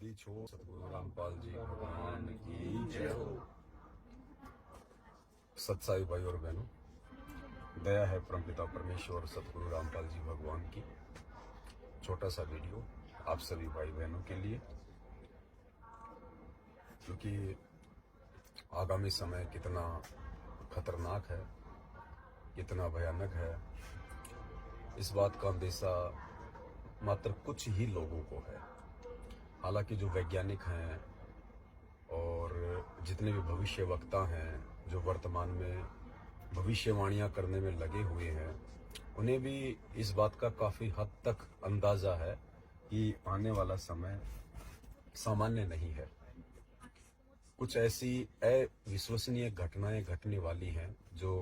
बीच हो। सतगुरु रामपाल जी भगवान की जय हो। सत्साई भाई और बहनों, दया है परमपिता परमेश्वर सतगुरु रामपाल जी भगवान की। छोटा सा वीडियो आप सभी भाई बहनों के लिए, क्योंकि आगामी समय कितना खतरनाक है, कितना भयानक है, इस बात का अंदेशा मात्र कुछ ही लोगों को है। हालांकि जो वैज्ञानिक हैं और जितने भी भविष्य वक्ता हैं, जो वर्तमान में भविष्यवाणियां करने में लगे हुए हैं, उन्हें भी इस बात का काफी हद तक अंदाजा है कि आने वाला समय सामान्य नहीं है। कुछ ऐसी अविश्वसनीय घटनाएं घटने वाली हैं जो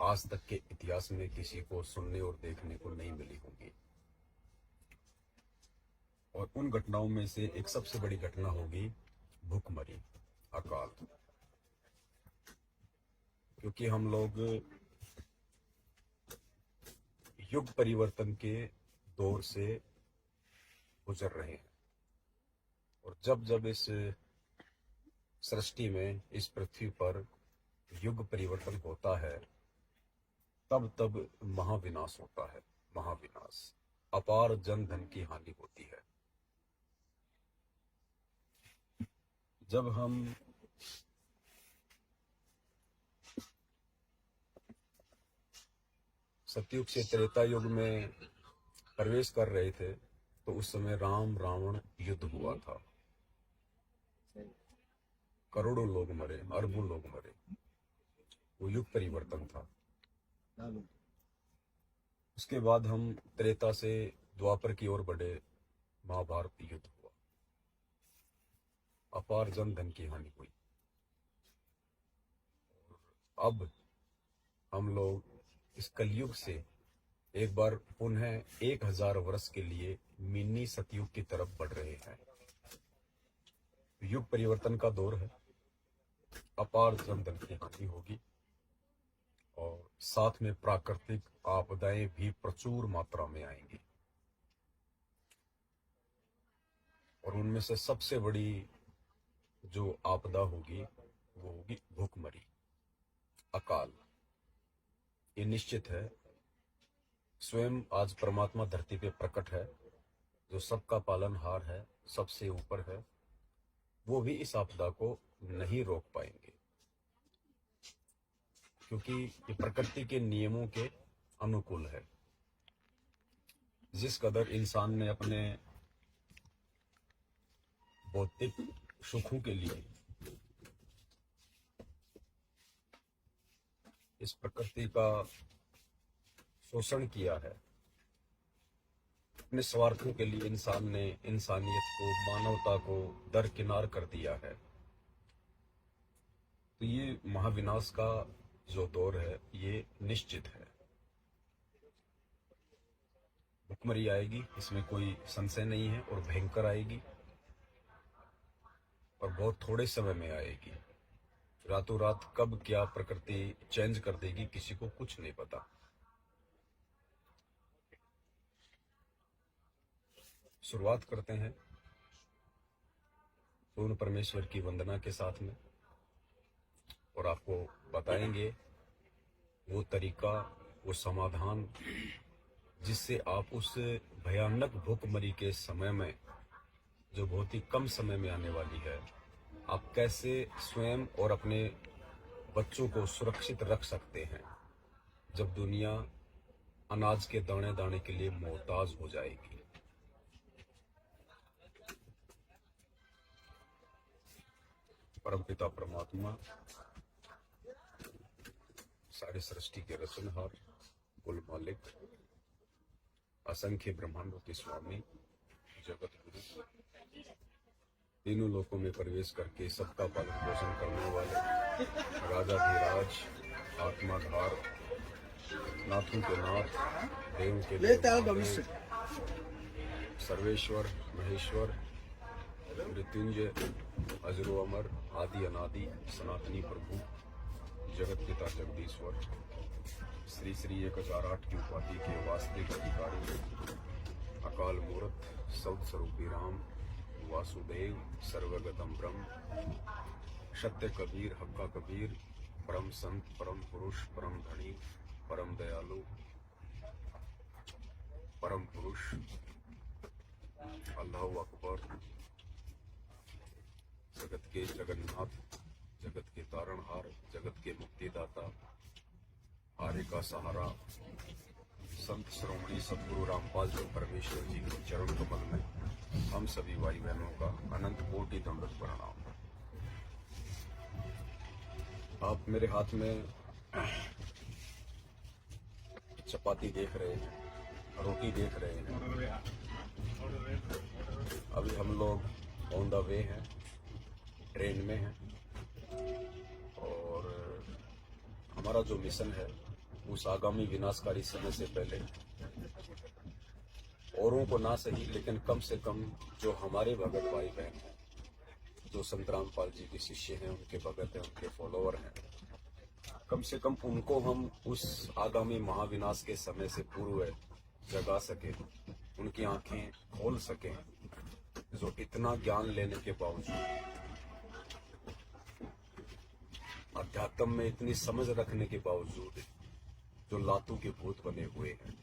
आज तक के इतिहास में किसी को सुनने और देखने को नहीं मिली होंगी। और उन घटनाओं में से एक सबसे बड़ी घटना होगी भूखमरी, अकाल। क्योंकि हम लोग युग परिवर्तन के दौर से गुजर रहे हैं, और जब जब इस सृष्टि में, इस पृथ्वी पर युग परिवर्तन होता है, तब तब महाविनाश होता है। महाविनाश, अपार जन धन की हानि होती है। जब हम सतयुग से त्रेता युग में प्रवेश कर रहे थे, तो उस समय राम रावण युद्ध हुआ था। करोड़ों लोग मरे, अरबों लोग मरे। वो युग परिवर्तन था। उसके बाद हम त्रेता से द्वापर की ओर बढ़े, महाभारत युद्ध हुआ, अपार जन धन की हानि हुई। अब हम लोग इस कलयुग से एक बार पुनः 1000 वर्ष के लिए मिनी सतयुग की तरफ बढ़ रहे हैं। युग परिवर्तन का दौर है, अपार जन धन की हानि होगी, और साथ में प्राकृतिक आपदाएं भी प्रचुर मात्रा में आएंगी। और उनमें से सबसे बड़ी जो आपदा होगी वो होगी भूखमरी, अकाल। ये निश्चित है। स्वयं आज परमात्मा धरती पे प्रकट है, जो सबका पालनहार है, सबसे ऊपर है। वो भी इस आपदा को नहीं रोक पाएंगे, क्योंकि ये प्रकृति के नियमों के अनुकूल है। जिस कदर इंसान ने अपने भौतिक सुखों के लिए इस प्रकृति का शोषण किया है, अपने स्वार्थों के लिए इंसान ने इंसानियत को, मानवता को दरकिनार कर दिया है। तो ये महाविनाश का जो दौर है, ये निश्चित है। भूखमरी आएगी, इसमें कोई संशय नहीं है, और भयंकर आएगी, और बहुत थोड़े समय में आएगी। रातों रात कब क्या प्रकृति चेंज कर देगी, किसी को कुछ नहीं पता। शुरुआत करते हैं पूर्ण परमेश्वर की वंदना के साथ में, और आपको बताएंगे वो तरीका, वो समाधान, जिससे आप उस भयानक भूखमरी के समय में, जो बहुत ही कम समय में आने वाली है, आप कैसे स्वयं और अपने बच्चों को सुरक्षित रख सकते हैं, जब दुनिया अनाज के दाने दाने के लिए मोहताज हो जाएगी। परमपिता परमात्मा, सारे सृष्टि के रचनहार, कुल मालिक, असंख्य ब्रह्मांडों के स्वामी, जगत गुरु, तीनों लोकों में प्रवेश करके सबका पालन पोषण करने वाले राजाधिराज, आत्माधार, नाथों के नाथ, देव के देव, सर्वेश्वर, महेश्वर, मृत्युंजय, अजरो अमर, आदि अनादि, सनातनी प्रभु, जगत पिता जगदीश्वर, श्री श्री 1008 की उपाधि के वास्तविक अधिकारी, अकाल मूर्त, सौद स्वरूपी राम, वासुदेव सर्वगतम ब्रह्म, सत्य कबीर हक्का कबीर, परम संत परम पुरुष परम धनी परम दयालु परम पुरुष अल्लाह अकबर, जगत के जगन्नाथ, जगत के तारणहार, जगत के मुक्तिदाता, आर्य का सहारा, संत श्रोमणी सदगुरु रामपाल जो परमेश्वर जी के चरण कमल में हम सभी भाई बहनों का अनंत कोटि दंडवत प्रणाम। आप मेरे हाथ में चपाती देख रहे हैं, रोटी देख रहे हैं। अभी हम लोग ऑन द वे हैं, ट्रेन में हैं और हमारा जो मिशन है उस आगामी विनाशकारी समय से पहले औरों को ना सही लेकिन कम से कम जो हमारे भगत भाई बहन हैं, जो संत रामपाल जी के शिष्य हैं, उनके भगत हैं, उनके फॉलोअर हैं, कम से कम उनको हम उस आगामी महाविनाश के समय से पूर्व जगा सके, उनकी आंखें खोल सके, जो इतना ज्ञान लेने के बावजूद, अध्यात्म में इतनी समझ रखने के बावजूद जो लातू के भूत बने हुए हैं,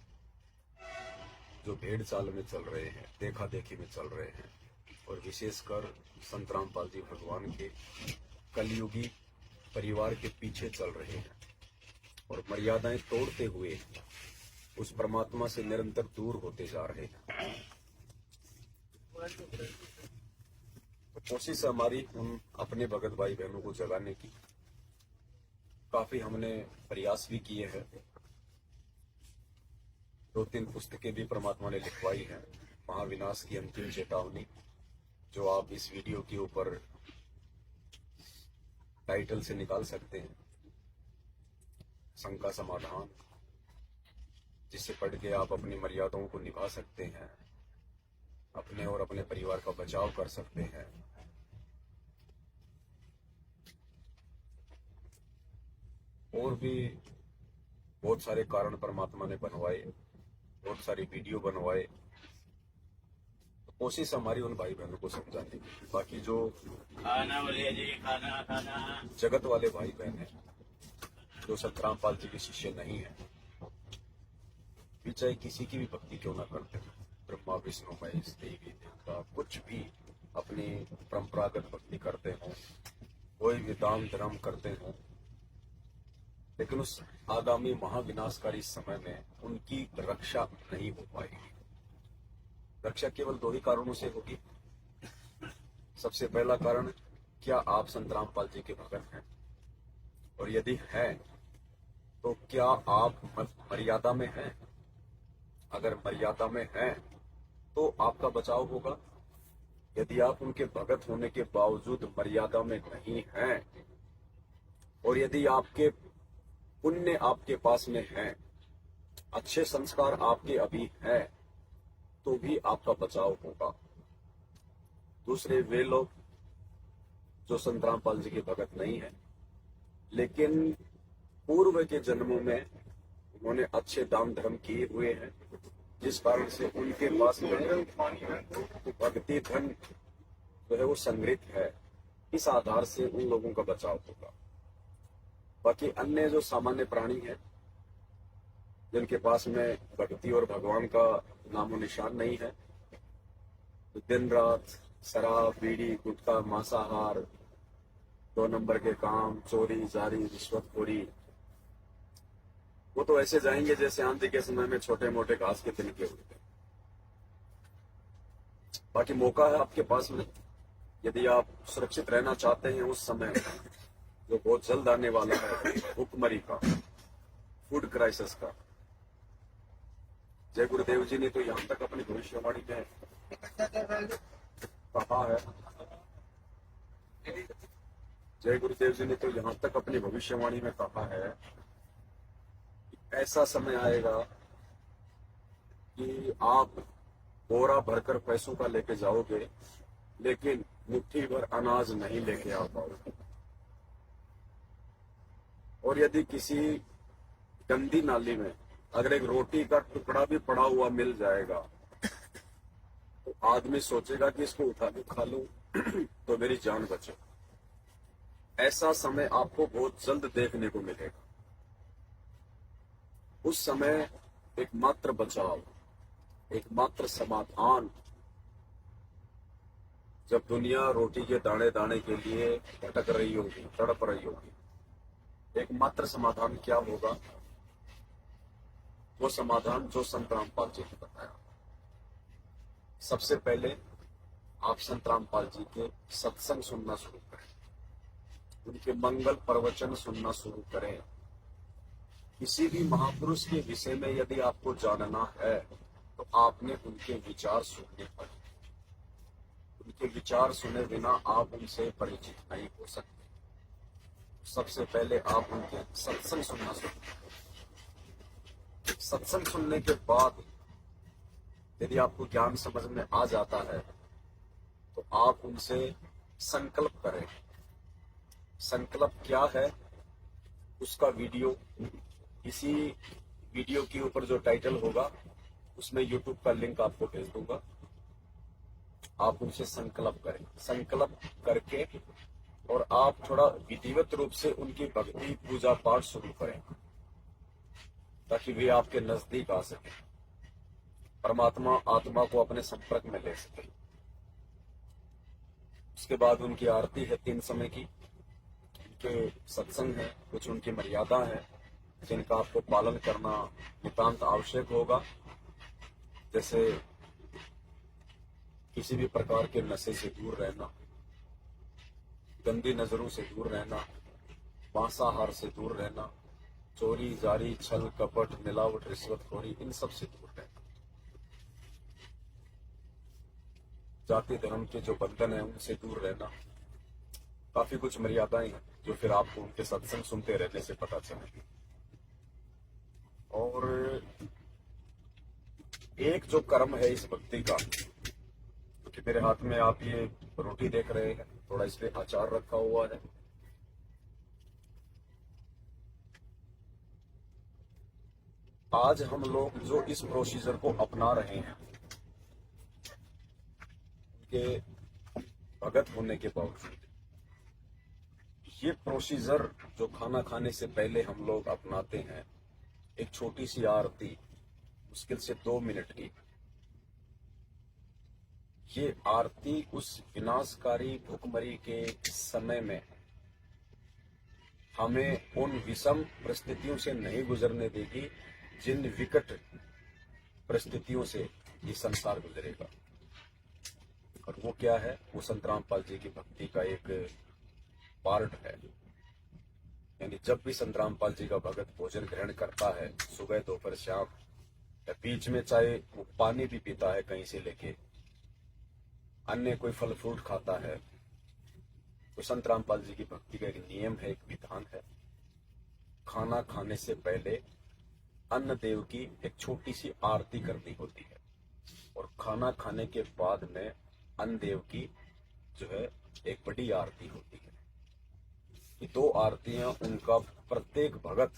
जो भेड़ चाल में चल रहे हैं, देखा देखी में चल रहे हैं और विशेषकर संत रामपाल जी भगवान के कलयुगी परिवार के पीछे चल रहे हैं और मर्यादाएं तोड़ते हुए उस परमात्मा से निरंतर दूर होते जा रहे हैं। तो कोशिश हमारी उन अपने भगत भाई बहनों को जगाने की, काफी हमने प्रयास भी किए हैं। 2-3 पुस्तकें भी परमात्मा ने लिखवाई हैं। महाविनाश की अंतिम चेतावनी, जो आप इस वीडियो के ऊपर टाइटल से निकाल सकते हैं, शंका समाधान, जिसे पढ़ के आप अपनी मर्यादाओं को निभा सकते हैं, अपने और अपने परिवार का बचाव कर सकते हैं। और भी बहुत सारे कारण परमात्मा ने बनवाए, बहुत सारी वीडियो बनवाए। तो कोशिश हमारी उन भाई बहनों को समझाने की। बाकी जो खाना बोलिए जी, खाना जगत वाले भाई बहन हैं, जो संत रामपाल जी के शिष्य नहीं है, भी चाहे किसी की भी भक्ति क्यों ना करते हैं, ब्रह्मा विष्णु महेश देवी देवता कुछ भी अपनी परंपरागत भक्ति करते हो, कोई भी दान धर्म करते हो, लेकिन उस आगामी महाविनाशकारी समय में उनकी रक्षा नहीं हो पाएगी। रक्षा केवल 2 ही कारणों से होगी। सबसे पहला कारण, क्या आप संत रामपाल जी के भगत हैं? और यदि हैं तो क्या आप मर्यादा में हैं? अगर मर्यादा में हैं तो आपका बचाव होगा। यदि आप उनके भगत होने के बावजूद मर्यादा में नहीं हैं और यदि आपके पुण्य आपके पास में हैं, अच्छे संस्कार आपके अभी हैं, तो भी आपका बचाव होगा। दूसरे वे लोग जो संत रामपाल जी के भगत नहीं है, लेकिन पूर्व के जन्मों में उन्होंने अच्छे दान धर्म किए हुए हैं, जिस कारण से उनके पास में भक्ति धन जो है वो संग्रहित है। इस आधार से उन लोगों का बचाव होगा। बाकी अन्य जो सामान्य प्राणी हैं, जिनके पास में भक्ति और भगवान का नामो निशान नहीं है, तो दिन रात शराब बीड़ी गुटखा मांसाहार 2 नंबर के काम, चोरी जारी रिश्वतखोरी, वो तो ऐसे जाएंगे जैसे आंधी के समय में छोटे मोटे घास के तिनके उड़ते। बाकी मौका है आपके पास में, यदि आप सुरक्षित रहना चाहते हैं उस समय जो बहुत जल्द आने वाला है, भूखमरी का, फूड क्राइसिस का। जय गुरुदेव जी ने तो यहाँ तक अपनी भविष्यवाणी में कहा है, जय गुरुदेव जी ने तो यहाँ तक अपनी भविष्यवाणी में कहा है, ऐसा समय आएगा कि आप बोरा भरकर पैसों का लेके जाओगे, लेकिन मुट्ठी भर अनाज नहीं लेके आ पाओगे। और यदि किसी गंदी नाली में अगर एक रोटी का टुकड़ा भी पड़ा हुआ मिल जाएगा, तो आदमी सोचेगा कि इसको उठा के खा लूं तो मेरी जान बचे। ऐसा समय आपको बहुत जल्द देखने को मिलेगा। उस समय एकमात्र बचाव, एकमात्र समाधान, जब दुनिया रोटी के दाने दाने के लिए भटक रही होगी, तड़प रही होगी, एकमात्र समाधान क्या होगा? वो समाधान जो संत रामपाल जी ने बताया। सबसे पहले आप संत रामपाल जी के सत्संग सुनना शुरू करें, उनके मंगल प्रवचन सुनना शुरू करें। किसी भी महापुरुष के विषय में यदि आपको जानना है तो आपने उनके विचार सुनने पड़े। उनके विचार सुने बिना आप उनसे परिचित नहीं हो सकते। सबसे पहले आप उनके सत्संग सुनना शुरू करें। सत्संग सुनने के बाद यदि आपको ज्ञान समझ में आ जाता है तो आप उनसे संकल्प करें। संकल्प क्या है उसका वीडियो, इसी वीडियो के ऊपर जो टाइटल होगा उसमें यूट्यूब का लिंक आपको भेज दूंगा। आप उनसे संकल्प करें। संकल्प करके और आप थोड़ा विधिवत रूप से उनकी भक्ति पूजा पाठ शुरू करें ताकि वे आपके नजदीक आ सके, परमात्मा आत्मा को अपने संपर्क में ले सके। उसके बाद उनकी आरती है 3 समय की, उनके सत्संग है, कुछ उनकी मर्यादा है जिनका आपको पालन करना नितांत आवश्यक होगा। जैसे किसी भी प्रकार के नशे से दूर रहना, गंदी नजरों से दूर रहना, मांसाहार से दूर रहना, चोरी जारी छल कपट मिलावट रिश्वतखोरी इन सब से दूर रहना, जाति धर्म के जो बंधन है उनसे दूर रहना। काफी कुछ मर्यादाएं हैं जो फिर आपको उनके सत्संग सुनते रहने से पता चलेगी। और एक जो कर्म है इस भक्ति का, क्योंकि मेरे हाथ में आप ये रोटी देख रहे हैं, थोड़ा इसमें अचार रखा हुआ है। आज हम लोग जो इस प्रोसीजर को अपना रहे हैं, उनके भगत होने के बावजूद, ये प्रोसीजर जो खाना खाने से पहले हम लोग अपनाते हैं, एक छोटी सी आरती, मुश्किल से 2 मिनट की, ये आरती उस विनाशकारी भूखमरी के समय में हमें उन विषम परिस्थितियों से नहीं गुजरने देगी जिन विकट परिस्थितियों से ये संसार गुजरेगा। और वो क्या है? वो संत रामपाल जी की भक्ति का एक पार्ट है। यानी जब भी संत रामपाल जी का भगत भोजन ग्रहण करता है, सुबह दोपहर शाम, या बीच में चाहे वो पानी भी पीता है कहीं से लेके, अन्य कोई फल फ्रूट खाता है, तो संत रामपाल जी की भक्ति का एक नियम है, एक विधान है। खाना खाने से पहले अन्न देव की एक छोटी सी आरती करनी होती है, और खाना खाने के बाद में अन्न देव की जो है एक बड़ी आरती होती है। ये 2 आरतियां उनका प्रत्येक भगत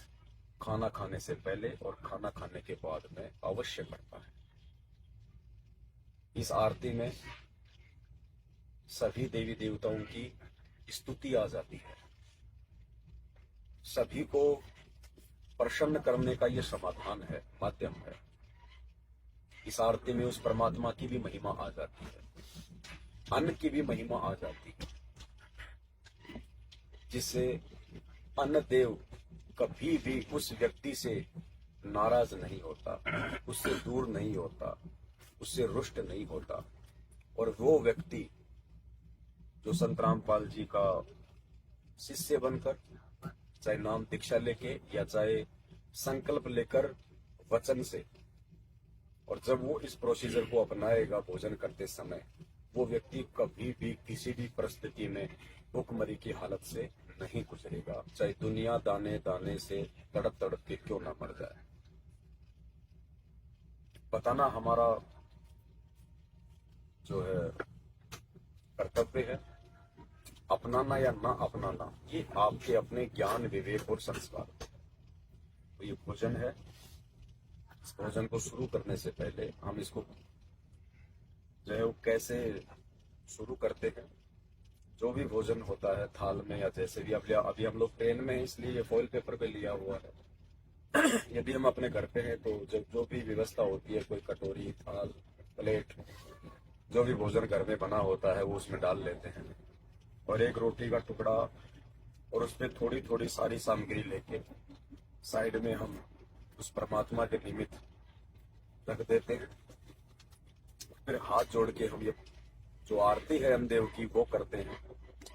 खाना खाने से पहले और खाना खाने के बाद में अवश्य करता है। इस आरती में सभी देवी देवताओं की स्तुति आ जाती है। सभी को प्रसन्न करने का यह समाधान है, माध्यम है। इस आरती में उस परमात्मा की भी महिमा आ जाती है, अन्न की भी महिमा आ जाती है, जिससे अन्न देव कभी भी उस व्यक्ति से नाराज नहीं होता, उससे दूर नहीं होता, उससे रुष्ट नहीं होता। और वो व्यक्ति जो संत रामपाल जी का शिष्य बनकर, चाहे नाम दीक्षा लेके या चाहे संकल्प लेकर वचन से, और जब वो इस प्रोसीजर को अपनाएगा भोजन करते समय, वो व्यक्ति कभी भी किसी भी परिस्थिति में भूखमरी की हालत से नहीं गुजरेगा, चाहे दुनिया दाने दाने से तड़प तड़प के क्यों ना मर जाए। बताना हमारा जो है कर्तव्य है। अपनाना या ना अपनाना ये आपके अपने ज्ञान, विवेक और संस्कार। तो ये भोजन है, इस भोजन को शुरू करने से पहले हम इसको जो है वो कैसे शुरू करते हैं। जो भी भोजन होता है थाल में या जैसे भी, अभी हम लोग ट्रेन में हैं इसलिए ये फॉइल पेपर पे लिया हुआ है। यदि हम अपने घर पे हैं तो जो भी व्यवस्था होती है, कोई कटोरी, थाल, प्लेट, जो भी भोजन घर में बना होता है वो उसमें डाल लेते हैं, और एक रोटी का टुकड़ा और उसमें थोड़ी थोड़ी सारी सामग्री लेके साइड में हम उस परमात्मा के निमित्त रख देते हैं। फिर हाथ जोड़ के हम ये जो आरती है अनदेव की वो करते हैं।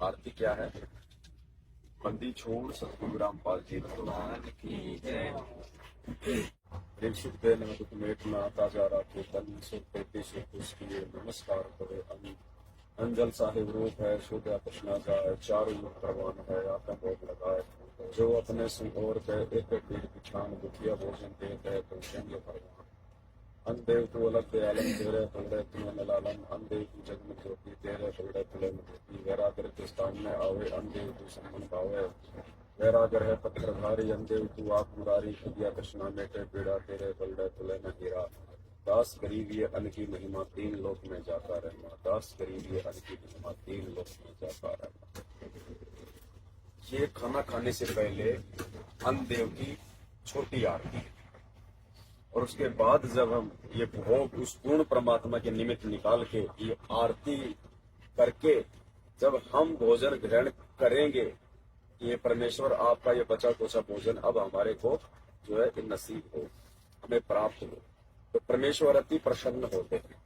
आरती क्या है? बंदी छोड़ सतगुरु रामपाल जी भगवान की जय। प्रेक्षित बेन मेट ना ताजा राखे तन सुख पेटे से खुश किए नमस्कार करे अंजल साहिब रूप है शुद्ध कृष्णा जाए चारों युग प्रवान है आका भोग लगाए जो अपने सिंहोर पे एक पीठ पिछान दुखिया भोजन देते है तो चंद्र भगवान अंदेव तू अलग दयालम तेरे तुलरे तुम्हें लालम अंदेव तू जग में ज्योति तेरे तुलरे तुले में ज्योति वैरागर के स्थान में आवे अंदेव तू सम्मन पावे वैरागर है पत्रधारी अंदेव तू आप मुरारी दिया कृष्णा मेटे पीड़ा तेरे तुलरे तुले में हीरा दास गरीब ये अन्न की महिमा तीन लोक में जाता रहना दास गरीब ये अन्न की महिमा तीन लोक में जाता रहना। ये खाना खाने से पहले अन्नदेव की छोटी आरती है, और उसके बाद जब हम ये भोग उस पूर्ण परमात्मा के निमित्त निकाल के ये आरती करके जब हम भोजन ग्रहण करेंगे, ये परमेश्वर आपका ये बचा कुचा भोजन अब हमारे को जो है नसीब हो, हमें प्राप्त हो, तो परमेश्वर अति प्रसन्न होते हैं।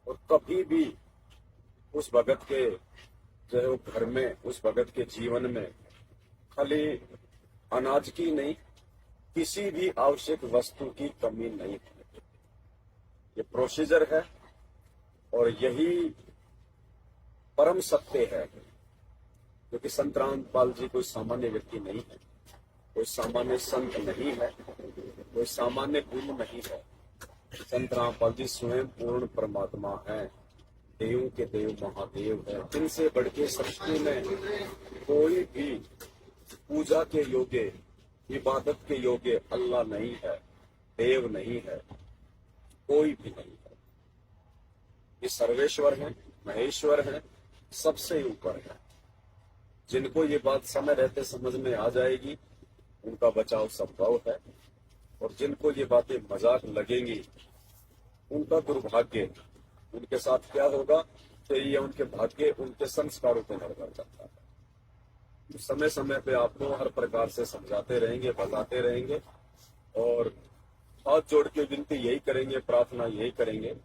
और कभी भी उस भगत के जो है वो घर में, उस भगत के जीवन में खाली अनाज की नहीं, किसी भी आवश्यक वस्तु की कमी नहीं है। ये प्रोसीजर है और यही परम सत्य है, क्योंकि संत रामपाल जी कोई सामान्य व्यक्ति नहीं है, कोई सामान्य संत नहीं है, कोई सामान्य गुरु नहीं है। संत रामपाल जी स्वयं पूर्ण परमात्मा है, देवों के देव महादेव है। इनसे बढ़ के सृष्टि में कोई भी पूजा के योग्य, इबादत के योग्य अल्लाह नहीं है, देव नहीं है, कोई भी नहीं है। ये सर्वेश्वर है, महेश्वर है, सबसे ऊपर है। जिनको ये बात समय रहते समझ में आ जाएगी उनका बचाव संभव है, और जिनको ये बातें मजाक लगेंगी उनका दुर्भाग्य। उनके साथ क्या होगा तो ये उनके भाग्य, उनके संस्कारों पर निर्भर करता है। समय समय पे आपको हर प्रकार से समझाते रहेंगे, बताते रहेंगे, और हाथ जोड़ के विनती यही करेंगे, प्रार्थना यही करेंगे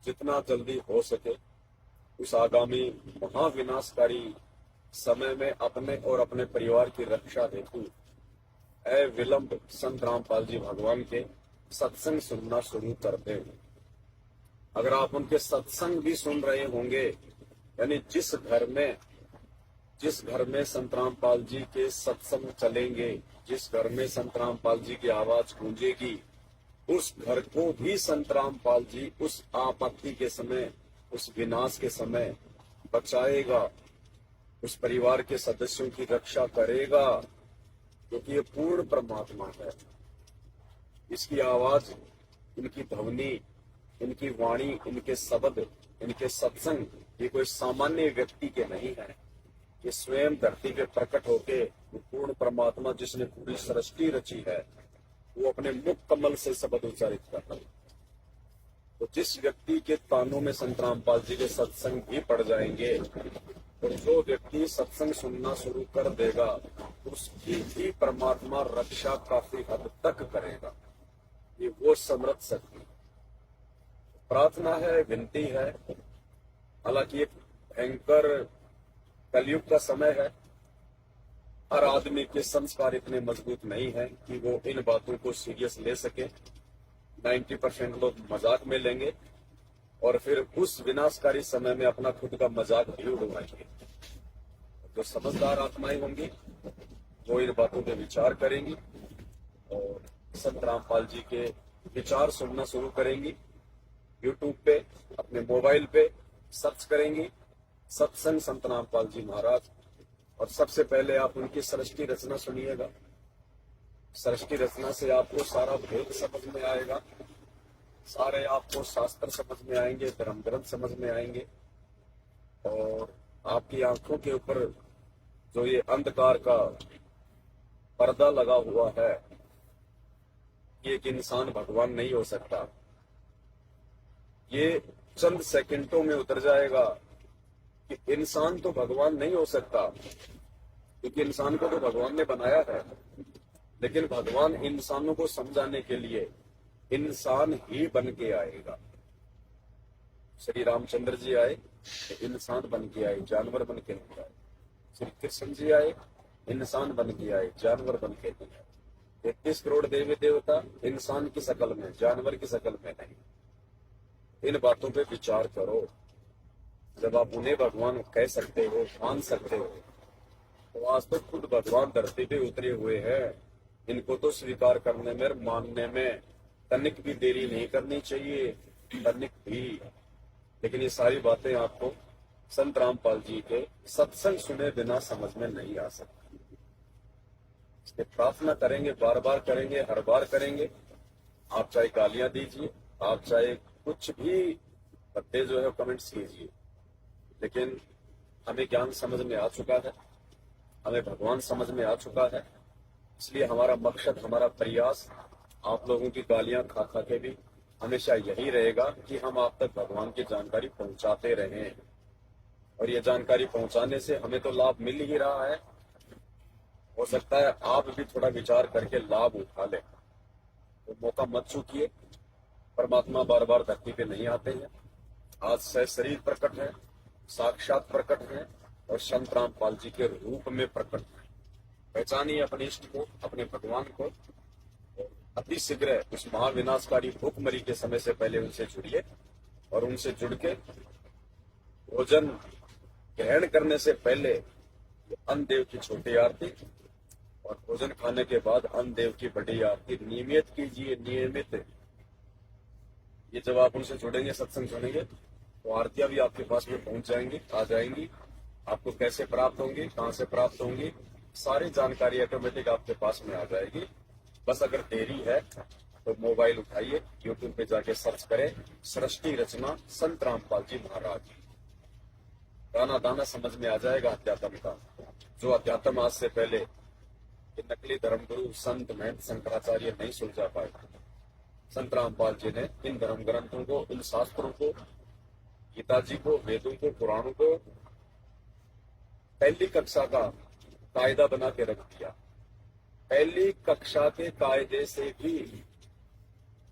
जितना जल्दी हो सके उस आगामी महाविनाशकारी समय में अपने और अपने परिवार की रक्षा हेतु विलंब संत रामपाल जी भगवान के सत्संग सुनना शुरू कर दें। अगर आप उनके सत्संग भी सुन रहे होंगे, यानी जिस घर में संत रामपाल जी के सत्संग चलेंगे, जिस घर में संत रामपाल जी की आवाज गूंजेगी, उस घर को भी संत रामपाल जी उस आपत्ति के समय, उस विनाश के समय बचाएगा, उस परिवार के सदस्यों की रक्षा करेगा, क्योंकि ये पूर्ण परमात्मा है। इसकी आवाज, इनकी ध्वनि, इनकी वाणी, इनके शब्द, इनके सत्संग ये कोई सामान्य व्यक्ति के नहीं है। ये स्वयं धरती पे प्रकट होके पूर्ण परमात्मा जिसने पूरी सृष्टि रची है वो अपने मुख कमल से शब्द उच्चारित कर रहा है। तो जिस व्यक्ति के कानों में संत रामपाल जी के सत्संग भी पड़ जाएंगे, तो जो व्यक्ति सत्संग सुनना शुरू कर देगा उसकी भी परमात्मा रक्षा काफी हद तक करेगा। ये वो समर्थ शक्ति। प्रार्थना है, विनती है। हालांकि एक भयंकर कलयुग का समय है, हर आदमी के संस्कार इतने मजबूत नहीं है कि वो इन बातों को सीरियस ले सके। 90% लोग मजाक में लेंगे और फिर उस विनाशकारी समय में अपना खुद का मजाक भी उड़वाएंगे। जो समझदार आत्माएं होंगी वो इन बातों पे विचार करेंगी और संत रामपाल जी के विचार सुनना शुरू करेंगी। यूट्यूब पे, अपने मोबाइल पे सर्च करेंगी सत्संग संत रामपाल जी महाराज, और सबसे पहले आप उनकी सृष्टि रचना सुनिएगा। सृष्टि रचना से आपको सारा भेद समझ में आएगा। सारे आपको शास्त्र समझ में आएंगे, धर्म ग्रंथ समझ में आएंगे, और आपकी आंखों के ऊपर जो ये अंधकार का पर्दा लगा हुआ है, ये एक इंसान भगवान नहीं हो सकता, ये चंद सेकंडों में उतर जाएगा कि इंसान तो भगवान नहीं हो सकता, क्योंकि इंसान को तो भगवान ने बनाया है। लेकिन भगवान इंसानों को समझाने के लिए इंसान ही बन के आएगा। श्री रामचंद्र जी आए तो इंसान बन के आए, जानवर बन के नहीं आए। श्री कृष्ण जी आए, इंसान बन के आए, जानवर बन के नहीं आए। 33 करोड़ देवी देवता इंसान की शक्ल में, जानवर की शक्ल में नहीं। इन बातों पे विचार करो। जब आप उन्हें भगवान कह सकते हो, मान सकते हो, तो आज तो खुद भगवान धरती पे उतरे हुए हैं। इनको तो स्वीकार करने में, मानने में तनिक भी देरी नहीं करनी चाहिए, तनिक भी। लेकिन ये सारी बातें आपको संत रामपाल जी के सत्संग सुने बिना समझ में नहीं आ सकती। इसलिए प्रार्थना करेंगे, बार बार करेंगे, हर बार करेंगे। आप चाहे गालियां दीजिए, आप चाहे कुछ भी बत्ते जो है कमेंट्स कीजिए, लेकिन हमें ज्ञान समझ में आ चुका है, हमें भगवान समझ में आ चुका है। इसलिए हमारा मकसद, हमारा प्रयास आप लोगों की गालियां खा खा के भी हमेशा यही रहेगा कि हम आप तक भगवान की जानकारी पहुंचाते रहें। और ये जानकारी पहुंचाने से हमें तो लाभ मिल ही रहा है, हो सकता है आप भी थोड़ा विचार करके लाभ उठा लें। तो मौका मत चूकिए। परमात्मा बार बार धरती पे नहीं आते हैं। आज से शरीर प्रकट है, साक्षात प्रकट है, और संत रामपाल जी के रूप में प्रकट है। पहचानिए अपने इष्ट को, अपने भगवान को। अति शीघ्र उस महाविनाशकारी भूखमरी के समय से पहले उनसे जुड़िए, और उनसे जुड़ के भोजन ग्रहण करने से पहले अन्न देव की छोटी आरती, और भोजन खाने के बाद अन्न देव की बड़ी आरती नियमित कीजिए, नियमित। ये जब आप उनसे जुड़ेंगे, सत्संग सुनेंगे, तो आरतियां भी आपके पास में पहुंच जाएंगी, आ जाएंगी। आपको कैसे प्राप्त होंगी, कहां से प्राप्त होंगी, सारी जानकारी ऑटोमेटिक आपके पास में आ जाएगी। बस अगर देरी है तो मोबाइल उठाइए, यूट्यूब पे जाके सर्च करें सृष्टि रचना संत रामपाल जी महाराज। दाना दाना समझ में आ जाएगा अध्यात्म का। जो अध्यात्म आज से पहले ये नकली धर्मगुरु संत महंत शंकराचार्य नहीं सुलझा पाए, संत रामपाल जी ने इन धर्म ग्रंथों को, इन शास्त्रों को, गीता जी को, वेदों को, पुराणों को पहली कक्षा का कायदा बना के रख दिया। पहली कक्षा के कायदे से भी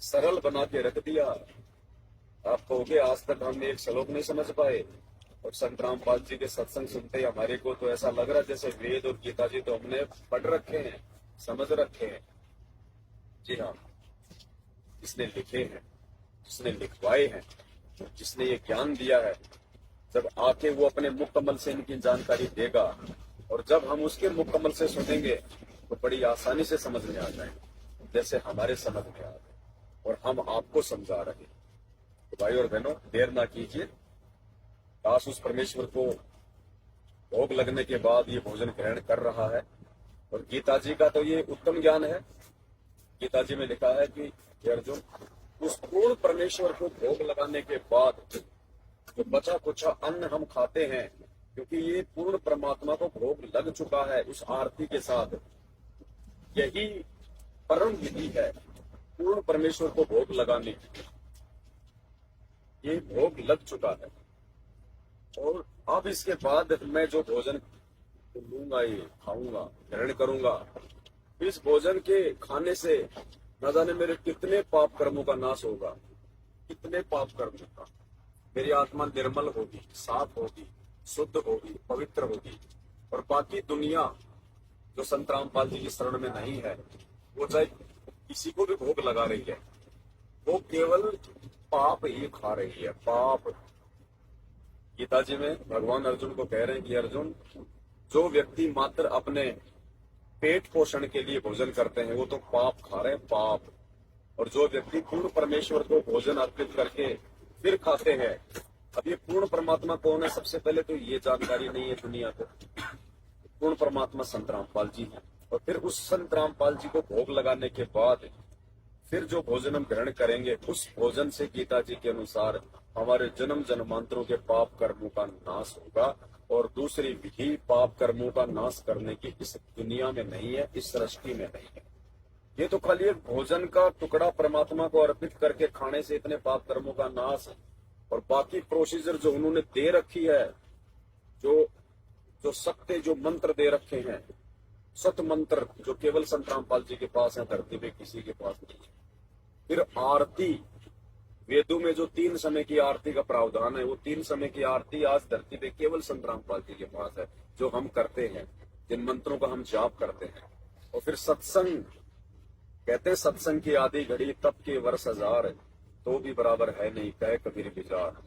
सरल बना के रख दिया। आप कहोगे आज तक हमने एक श्लोक नहीं समझ पाए, और संत रामपाल जी के सत्संग सुनते ही हमारे को तो ऐसा लग रहा है जैसे वेद और गीता जी तो हमने पढ़ रखे हैं, समझ रखे हैं। जी हाँ, जिसने लिखे हैं, जिसने लिखवाए हैं, जिसने ये ज्ञान दिया है, जब आके वो अपने मुख कमल से इनकी जानकारी देगा, और जब हम उसके मुख कमल से सुनेंगे तो बड़ी आसानी से समझ में आ जाएंगे, जैसे हमारे समझ में आ गए और हम आपको समझा रहे हैं। तो भाई और बहनों, देर ना कीजिए। दास उस परमेश्वर को भोग लगने के बाद ये भोजन ग्रहण कर रहा है। और गीता जी का तो ये उत्तम ज्ञान है। गीता जी में लिखा है कि अर्जुन, उस पूर्ण परमेश्वर को भोग लगाने के बाद जो बचा कुचा अन्न हम खाते हैं, क्योंकि ये पूर्ण परमात्मा को भोग लग चुका है उस आरती के साथ, यही परम विधि है पूर्ण परमेश्वर को भोग लगाने की। ये भोग लग चुका है, और अब इसके बाद मैं जो भोजन लूंगा, ये खाऊंगा, ग्रहण करूंगा, इस भोजन के खाने से न जाने मेरे कितने पाप कर्मों का नाश होगा, कितने पाप कर्मों का। मेरी आत्मा निर्मल होगी, साफ होगी, शुद्ध होगी, पवित्र होगी। और बाकी दुनिया जो संत रामपाल जी की शरण में नहीं है, वो चाहे किसी को भी भोग लगा रही है, वो केवल पाप ही खा रही है, पाप। गीता जी में भगवान अर्जुन को कह रहे हैं कि अर्जुन, जो व्यक्ति मात्र अपने पेट पोषण के लिए भोजन करते हैं, वो तो पाप खा रहे हैं, पाप। और जो व्यक्ति पूर्ण परमेश्वर को भोजन अर्पित करके फिर खाते हैं, अब ये पूर्ण परमात्मा कौन है, सबसे पहले तो ये जानकारी नहीं है दुनिया को। पूर्ण परमात्मा संत रामपाल जी हैं, और फिर उस संत रामपाल जी को भोग लगाने के बाद फिर जो भोजन हम ग्रहण करेंगे उस भोजन से गीता जी के अनुसार हमारे जन्म जन्मांतरों के पाप कर्मों का नाश होगा, और दूसरी विधि पाप कर्मों का नाश करने की इस दुनिया में नहीं है, इस सृष्टि में नहीं है। ये तो खाली एक भोजन का टुकड़ा परमात्मा को अर्पित करके खाने से इतने पाप कर्मों का नाश है, और बाकी प्रोसीजर जो उन्होंने दे रखी है, जो सत्य जो मंत्र दे रखे हैं, सत मंत्र जो केवल संत रामपाल जी के पास है, धरती पे किसी के पास नहीं है। फिर आरती, वेदों में जो 3 समय की आरती का प्रावधान है, वो 3 समय की आरती आज धरती पे केवल संत रामपाल जी के पास है, जो हम करते हैं, जिन मंत्रों का हम जाप करते हैं। और फिर सत्संग, कहते हैं सत्संग की आधी घड़ी तब के वर्ष 1000, तो भी बराबर है नहीं कहे कबीर विचार,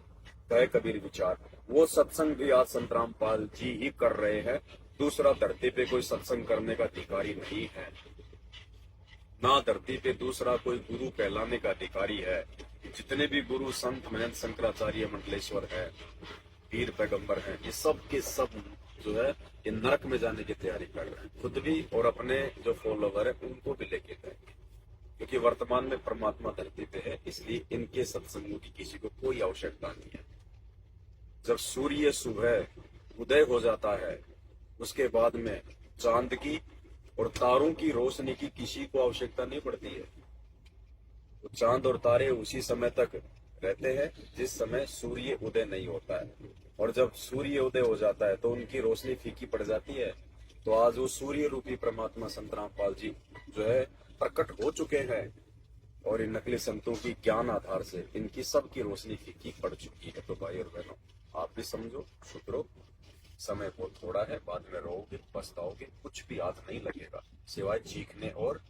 कहे कबीर विचार। वो सत्संग भी आज संत रामपाल जी ही कर रहे हैं, दूसरा धरती पे कोई सत्संग करने का अधिकारी नहीं है, ना धरती पे दूसरा कोई गुरु कहलाने का अधिकारी है। जितने भी गुरु संत महंत शंकराचार्य मंडलेश्वर है, पीर पैगंबर हैं, ये सब के सब जो है ये नरक में जाने की तैयारी कर रहे हैं, खुद भी और अपने जो फॉलोवर है उनको भी लेके जाएंगे, क्योंकि वर्तमान में परमात्मा धरती पे है, इसलिए इनके सत्संगों की किसी को कोई आवश्यकता नहीं है। जब सूर्य सुबह उदय हो जाता है, उसके बाद में चांद की और तारों की रोशनी की किसी को आवश्यकता नहीं पड़ती है। तो चांद और तारे उसी समय तक रहते हैं जिस समय सूर्य उदय नहीं होता है, और जब सूर्य उदय हो जाता है तो उनकी रोशनी फीकी पड़ जाती है। तो आज वो सूर्य रूपी परमात्मा संत रामपाल जी जो है प्रकट हो चुके हैं, और इन नकली संतों की ज्ञान आधार से इनकी सबकी रोशनी फीकी पड़ चुकी है। तो भाई और बहनों, आप भी समझो, सुधरो, समय बहुत थोड़ा है, बाद में रोओगे, पछताओगे, कुछ भी याद नहीं लगेगा सिवाय चीखने और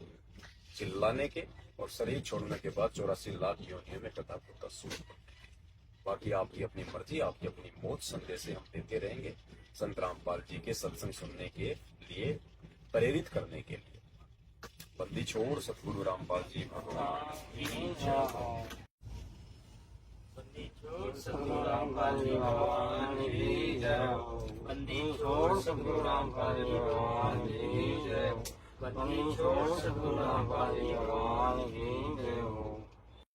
चिल्लाने के, और शरीर छोड़ने के बाद 84 लाख योनियों में कथा पुता सूख। बाकी आपकी अपनी मर्जी, आपकी अपनी मौत, संदेशे हम देते रहेंगे संत रामपाल जी के सत्संग सुनने के लिए, प्रेरित करने के लिए। बंदी छोड़ सतगुरु रामपाल जी भगवान की जय। बंदी छोड़ सतगुरु रामपाल जी भगवान की जय। बंदी छोड़ सतगुरु रामपाल जी भगवान की जय। बंदी छोड़ सतगुरु रामपाल जी भगवान की जय।